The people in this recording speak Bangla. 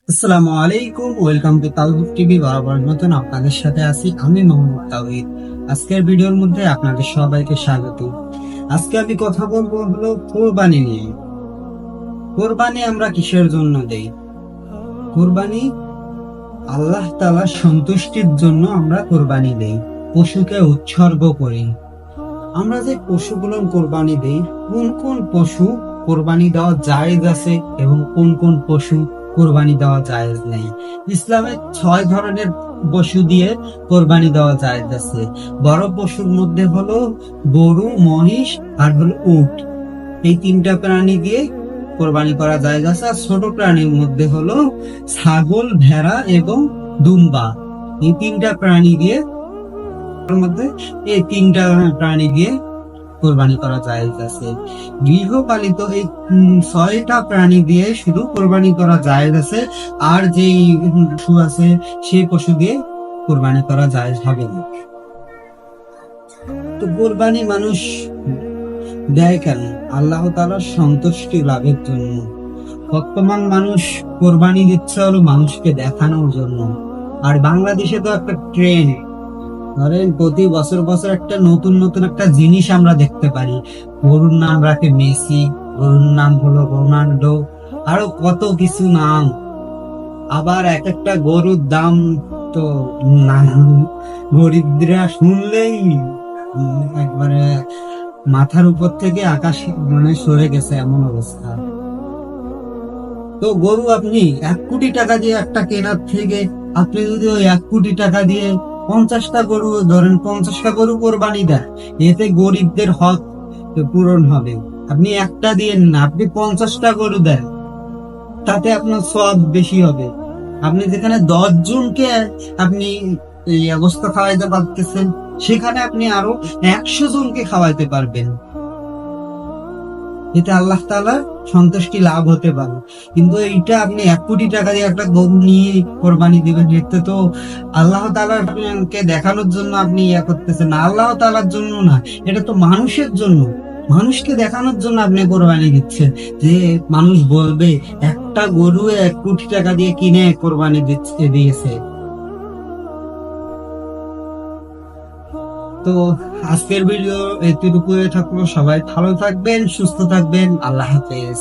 আসসালামু আলাইকুম, ওয়েলকাম টু তাওহিদ টিভি। বরাবর মতন আপনাদের সাথে আছি আমি মোহাম্মদ তাওহিদ। আজকের ভিডিওর মধ্যে আপনাদের সবাইকে স্বাগত। আজকে আমি কথা বলবো হলো কোরবানি নিয়ে। কোরবানি আমরা কিসের জন্য দেই? কোরবানি আল্লাহ তাআলার সন্তুষ্টির জন্য আমরা কোরবানি দেই, পশুকে উৎসর্গ করি। আমরা যে পশুগুলো কোরবানি দেই, কোন কোন পশু কোরবানি দেওয়া জায়েজ আছে এবং কোন কোন পশু কোরবানি দেওয়া জায়েজ নেই। ইসলামে 6 ধরনের পশু দিয়ে কোরবানি দেওয়া জায়েজ আছে। বড় পশুর মধ্যে হলো গরু, মহিষ আর হলো উট। এই 3টা প্রাণী দিয়ে কোরবানি করা জায়েজ আছে। আর ছোট প্রাণীর মধ্যে হলো ছাগল, ভেড়া এবং দুম্বা। এই 3টা প্রাণী দিয়ে মধ্যে এই 3টা প্রাণী দিয়ে কোরবানি করা জায়েজ আছে। গৃহপালিত এই 6টা প্রাণী দিয়ে শুধু কোরবানি করা জায়েজ আছে। আর যেই পশু আছে সেই পশু দিয়ে কোরবানি করা জায়েজ হবে না। তো কোরবানি মানুষ দেয় কেন? আল্লাহ তাআলার সন্তুষ্টি লাভের জন্য। বর্তমান মানুষ কোরবানি দিচ্ছে হলো মানুষকে দেখানোর জন্য। আর বাংলাদেশে তো একটা ট্রেন্ড, ধরেন প্রতি বছর বছর একটা নতুন নতুন একটা জিনিস আমরা দেখতে পারি। গরুর নাম রাখে মেসি, গরুর নাম হলো রোনাল্ডো, আরো কত কিছু নাম। আবার এক একটা গরুর দাম তো গরিবরা শুনলেই একবারে মাথার উপর থেকে আকাশ মানে সরে গেছে এমন অবস্থা। তো গরু আপনি 1 কোটি টাকা দিয়ে একটা কেনার থেকে আপনি যদি ওই 1 কোটি টাকা দিয়ে 50টা গরু ধরেন, 50টা গরু কোরবানি দেন, এতে গরিবদের হক পূরণ হবে। আপনি একটা দিয়ে না, আপনি 50টা গরু দেন, তাতে আপনার সওয়াব বেশি হবে। আপনি যেখানে 10 জনকে আপনি এই অবস্থা খাওয়াইতে পারতেছেন, সেখানে আপনি আরো 100 জনকে খাওয়াইতে পারবেন। এতে আল্লাহ তাআলা সন্তুষ্টি লাভ হতে পারে। কিন্তু এইটা আপনি 1 কোটি টাকা দিয়ে একটা গরু নিয়ে কোরবানি দিবেন, এতে তো আল্লাহ তাআলাকে দেখানোর জন্য আপনি করতেছেন না, আল্লাহ তাআলার জন্য না, এটা তো মানুষের জন্য, মানুষকে দেখানোর জন্য আপনি কোরবানি দিচ্ছেন। যে মানুষ বলবে একটা গরু 1 কোটি টাকা দিয়ে কিনে কোরবানি দিয়েছে। তো আজকের ভিডিও এতটুকু থাকলো। সবাই ভালো থাকবেন, সুস্থ থাকবেন। আল্লাহ হাফেজ।